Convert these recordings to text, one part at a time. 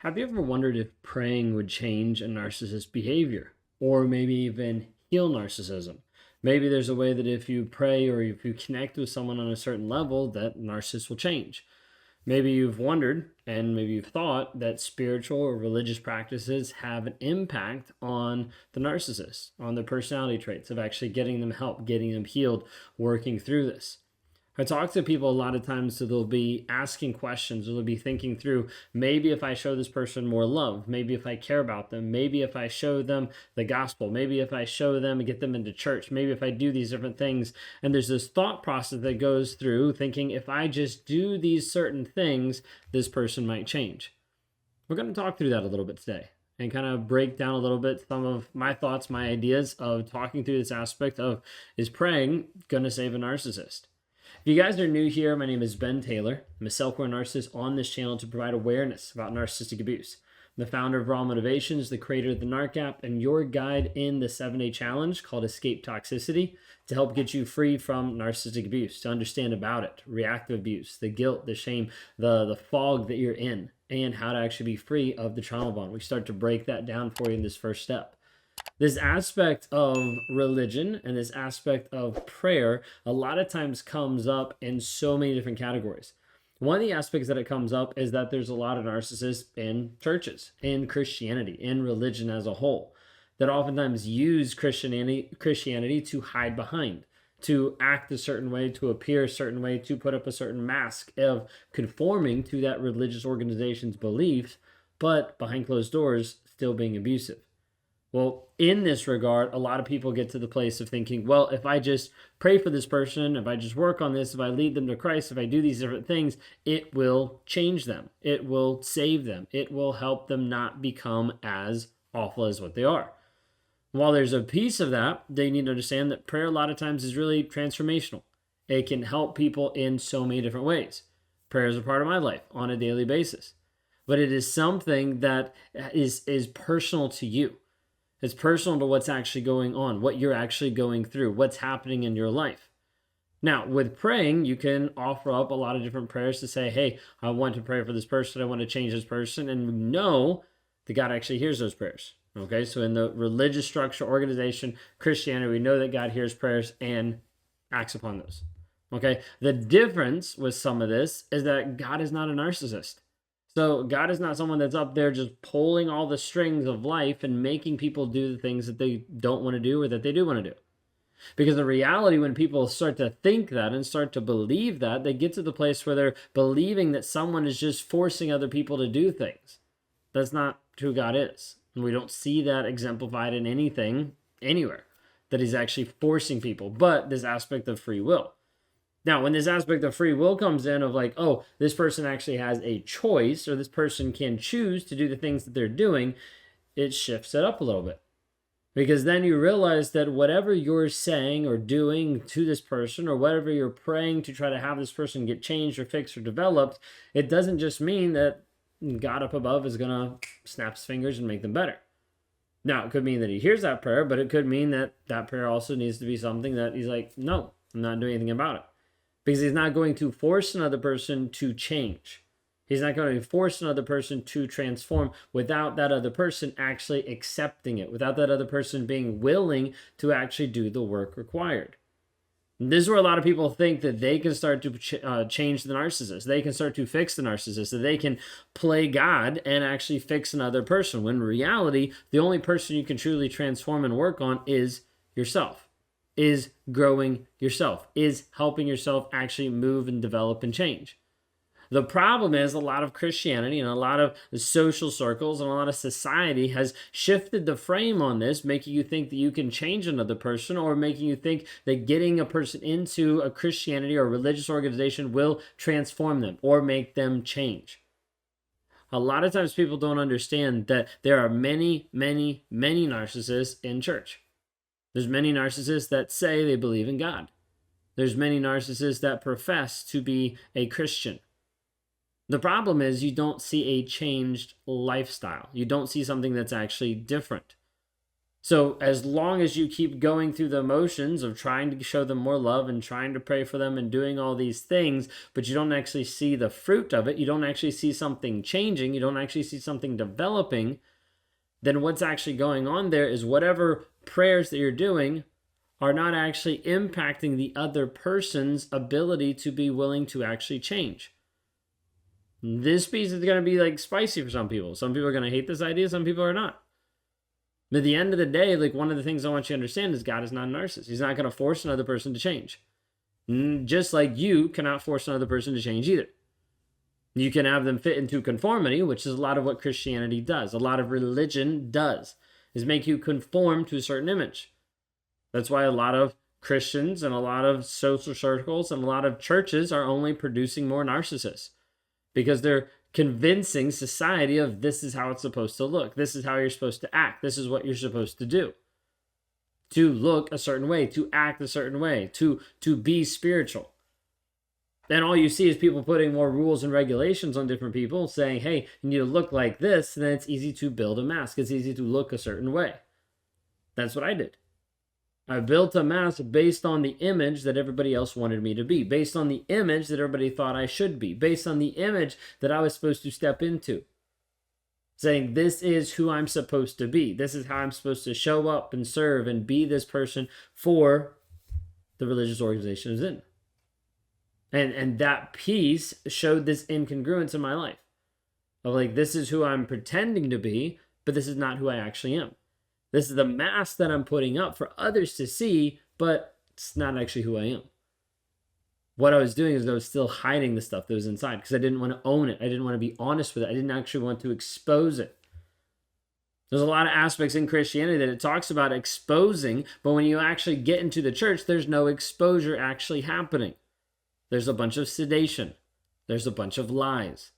Have you ever wondered if praying would change a narcissist's behavior or maybe even heal narcissism? Maybe there's a way that if you pray or if you connect with someone on a certain level, that narcissists will change. Maybe you've wondered and maybe you've thought that spiritual or religious practices have an impact on the narcissist, on their personality traits of actually getting them help, getting them healed, working through this. I talk to people a lot of times, so they'll be asking questions or they'll be thinking through, maybe if I show this person more love, maybe if I care about them, maybe if I show them the gospel, maybe if I show them and get them into church, maybe if I do these different things. And there's this thought process that goes through thinking, if I just do these certain things, this person might change. We're going to talk through that a little bit today and kind of break down a little bit some of my thoughts, my ideas of talking through this aspect of, is praying going to save a narcissist? If you guys are new here, my name is Ben Taylor. I'm a self-aware narcissist on this channel to provide awareness about narcissistic abuse. I'm the founder of Raw Motivations, the creator of the Narc app, and your guide in the 7-day challenge called Escape Toxicity to help get you free from narcissistic abuse, to understand about it, reactive abuse, the guilt, the shame, the fog that you're in, and how to actually be free of the trauma bond. We start to break that down for you in this first step. This aspect of religion and this aspect of prayer a lot of times comes up in so many different categories. One of the aspects that it comes up is that there's a lot of narcissists in churches, in Christianity, in religion as a whole, that oftentimes use Christianity to hide behind, to act a certain way, to appear a certain way, to put up a certain mask of conforming to that religious organization's beliefs, but behind closed doors, still being abusive. Well, in this regard, a lot of people get to the place of thinking, well, if I just pray for this person, if I just work on this, if I lead them to Christ, if I do these different things, it will change them. It will save them. It will help them not become as awful as what they are. While there's a piece of that, they need to understand that prayer a lot of times is really transformational. It can help people in so many different ways. Prayer is a part of my life on a daily basis. But it is something that is personal to you. It's personal to what's actually going on, what you're actually going through, what's happening in your life. Now, with praying, you can offer up a lot of different prayers to say, hey, I want to pray for this person. I want to change this person. And we know that God actually hears those prayers. Okay, so in the religious structure, organization, Christianity, we know that God hears prayers and acts upon those. Okay, the difference with some of this is that God is not a narcissist. So God is not someone that's up there just pulling all the strings of life and making people do the things that they don't want to do or that they do want to do. Because the reality, when people start to think that and start to believe that, they get to the place where they're believing that someone is just forcing other people to do things. That's not who God is. And we don't see that exemplified in anything, anywhere, that he's actually forcing people, but this aspect of free will. Now, when this aspect of free will comes in of like, oh, this person actually has a choice or this person can choose to do the things that they're doing, it shifts it up a little bit. Because then you realize that whatever you're saying or doing to this person or whatever you're praying to try to have this person get changed or fixed or developed, it doesn't just mean that God up above is going to snap his fingers and make them better. Now, it could mean that he hears that prayer, but it could mean that that prayer also needs to be something that he's like, no, I'm not doing anything about it. Because he's not going to force another person to change. He's not going to force another person to transform without that other person actually accepting it, without that other person being willing to actually do the work required. And this is where a lot of people think that they can start to change the narcissist. They can start to fix the narcissist, that they can play God and actually fix another person. When in reality, the only person you can truly transform and work on is yourself. Is growing yourself, is helping yourself actually move and develop and change. The problem is a lot of Christianity and a lot of the social circles and a lot of society has shifted the frame on this, making you think that you can change another person or making you think that getting a person into a Christianity or religious organization will transform them or make them change. A lot of times people don't understand that there are many, many, many narcissists in church. There's many narcissists that say they believe in God. There's many narcissists that profess to be a Christian. The problem is you don't see a changed lifestyle. You don't see something that's actually different. So as long as you keep going through the motions of trying to show them more love and trying to pray for them and doing all these things, but you don't actually see the fruit of it, you don't actually see something changing, you don't actually see something developing, then what's actually going on there is whatever prayers that you're doing are not actually impacting the other person's ability to be willing to actually change. This piece is going to be like spicy for some people. Some people are going to hate this idea, some people are not. But at the end of the day, like, one of the things I want you to understand is God is not a narcissist. He's not going to force another person to change. Just like you cannot force another person to change either. You can have them fit into conformity, which is a lot of what Christianity does. A lot of religion does, is make you conform to a certain image. That's why a lot of Christians and a lot of social circles and a lot of churches are only producing more narcissists, because they're convincing society of this is how it's supposed to look. This is how you're supposed to act. This is what you're supposed to do. To look a certain way, to act a certain way, to be spiritual. And all you see is people putting more rules and regulations on different people, saying, hey, you need to look like this, and then it's easy to build a mask. It's easy to look a certain way. That's what I did. I built a mask based on the image that everybody else wanted me to be, based on the image that everybody thought I should be, based on the image that I was supposed to step into. Saying, this is who I'm supposed to be. This is how I'm supposed to show up and serve and be this person for the religious organization I was in. And that piece showed this incongruence in my life. Of like, this is who I'm pretending to be, but this is not who I actually am. This is the mask that I'm putting up for others to see, but it's not actually who I am. What I was doing is I was still hiding the stuff that was inside because I didn't want to own it. I didn't want to be honest with it. I didn't actually want to expose it. There's a lot of aspects in Christianity that it talks about exposing, but when you actually get into the church, there's no exposure actually happening. There's a bunch of sedation. There's a bunch of lies.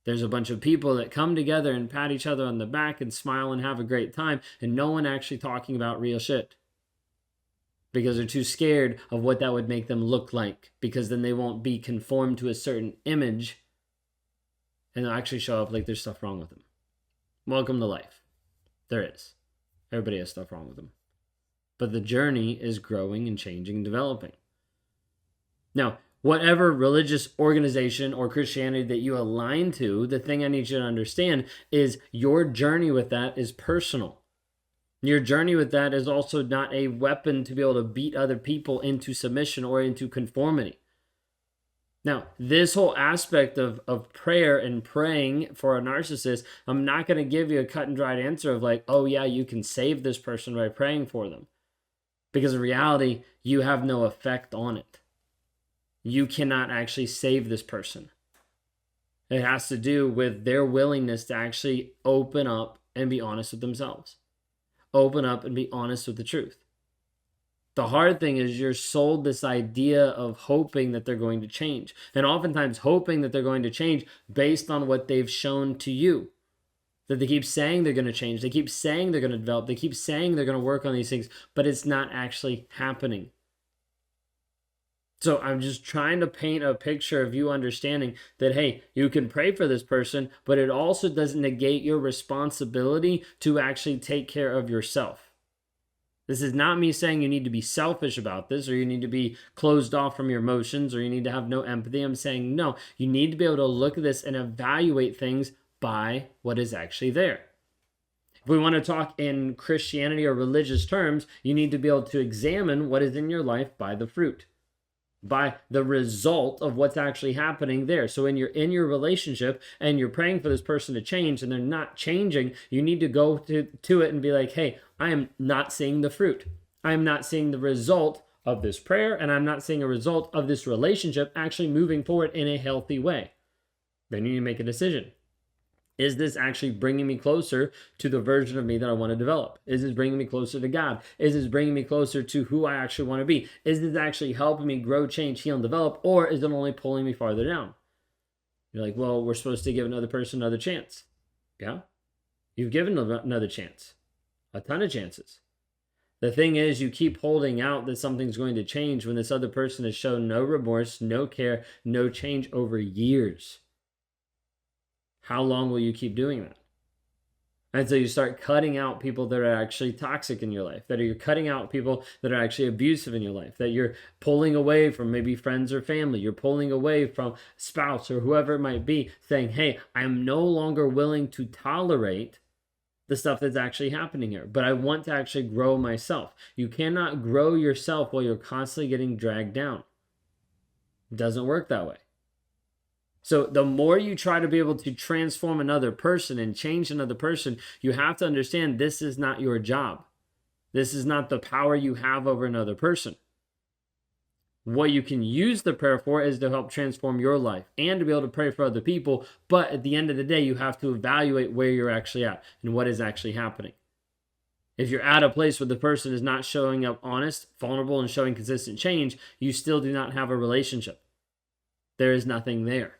There's a bunch of people that come together and pat each other on the back and smile and have a great time, and no one actually talking about real shit. Because they're too scared of what that would make them look like, because then they won't be conformed to a certain image, and they'll actually show up like there's stuff wrong with them. Welcome to life. There is. Everybody has stuff wrong with them. But the journey is growing and changing and developing. Now, whatever religious organization or Christianity that you align to, the thing I need you to understand is your journey with that is personal. Your journey with that is also not a weapon to be able to beat other people into submission or into conformity. Now, this whole aspect of prayer and praying for a narcissist, I'm not going to give you a cut and dried answer of like, oh yeah, you can save this person by praying for them. Because in reality, you have no effect on it. You cannot actually save this person. It has to do with their willingness to actually open up and be honest with themselves. Open up and be honest with the truth. The hard thing is you're sold this idea of hoping that they're going to change. And oftentimes hoping that they're going to change based on what they've shown to you. That they keep saying they're going to change. They keep saying they're going to develop. They keep saying they're going to work on these things, but it's not actually happening. So I'm just trying to paint a picture of you understanding that, hey, you can pray for this person, but it also doesn't negate your responsibility to actually take care of yourself. This is not me saying you need to be selfish about this, or you need to be closed off from your emotions, or you need to have no empathy. I'm saying, no, you need to be able to look at this and evaluate things by what is actually there. If we want to talk in Christianity or religious terms, you need to be able to examine what is in your life by the fruit. By the result of what's actually happening there. So when you're in your relationship and you're praying for this person to change and they're not changing, you need to go to it and be like, hey, I am not seeing the fruit. I am not seeing the result of this prayer, and I'm not seeing a result of this relationship actually moving forward in a healthy way. Then you need to make a decision. Is this actually bringing me closer to the version of me that I want to develop? Is this bringing me closer to God? Is this bringing me closer to who I actually want to be? Is this actually helping me grow, change, heal, and develop? Or is it only pulling me farther down? You're like, well, we're supposed to give another person another chance. Yeah? You've given another chance. A ton of chances. The thing is, you keep holding out that something's going to change when this other person has shown no remorse, no care, no change over years. How long will you keep doing that? And so you start cutting out people that are actually toxic in your life, that you're cutting out people that are actually abusive in your life, that you're pulling away from maybe friends or family, you're pulling away from spouse or whoever it might be, saying, hey, I'm no longer willing to tolerate the stuff that's actually happening here, but I want to actually grow myself. You cannot grow yourself while you're constantly getting dragged down. It doesn't work that way. So the more you try to be able to transform another person and change another person, you have to understand this is not your job. This is not the power you have over another person. What you can use the prayer for is to help transform your life and to be able to pray for other people. But at the end of the day, you have to evaluate where you're actually at and what is actually happening. If you're at a place where the person is not showing up honest, vulnerable, and showing consistent change, you still do not have a relationship. There is nothing there.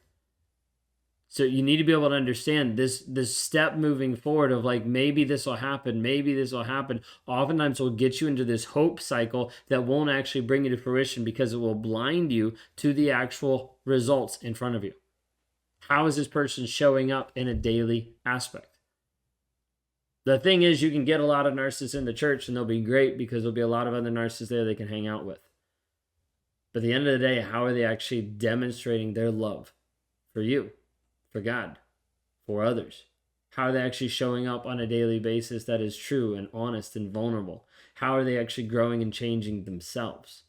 So you need to be able to understand this step moving forward of like, maybe this will happen, maybe this will happen. Oftentimes will get you into this hope cycle that won't actually bring you to fruition because it will blind you to the actual results in front of you. How is this person showing up in a daily aspect? The thing is, you can get a lot of narcissists in the church and they'll be great because there'll be a lot of other narcissists there they can hang out with. But at the end of the day, how are they actually demonstrating their love for you? For God, for others? How are they actually showing up on a daily basis that is true and honest and vulnerable? How are they actually growing and changing themselves?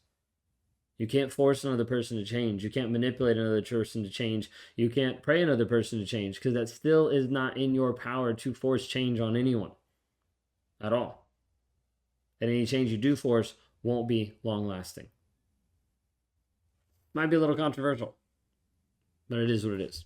You can't force another person to change. You can't manipulate another person to change. You can't pray another person to change because that still is not in your power to force change on anyone at all. And any change you do force won't be long lasting. Might be a little controversial, but it is what it is.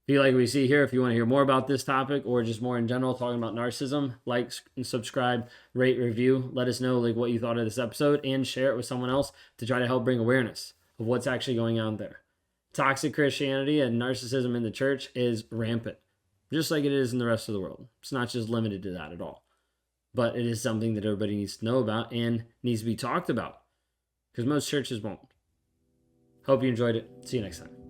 If you like what you see here, if you want to hear more about this topic or just more in general talking about narcissism, like and subscribe, rate, review. Let us know like what you thought of this episode and share it with someone else to try to help bring awareness of what's actually going on there. Toxic Christianity and narcissism in the church is rampant, just like it is in the rest of the world. It's not just limited to that at all. But it is something that everybody needs to know about and needs to be talked about because most churches won't. Hope you enjoyed it. See you next time.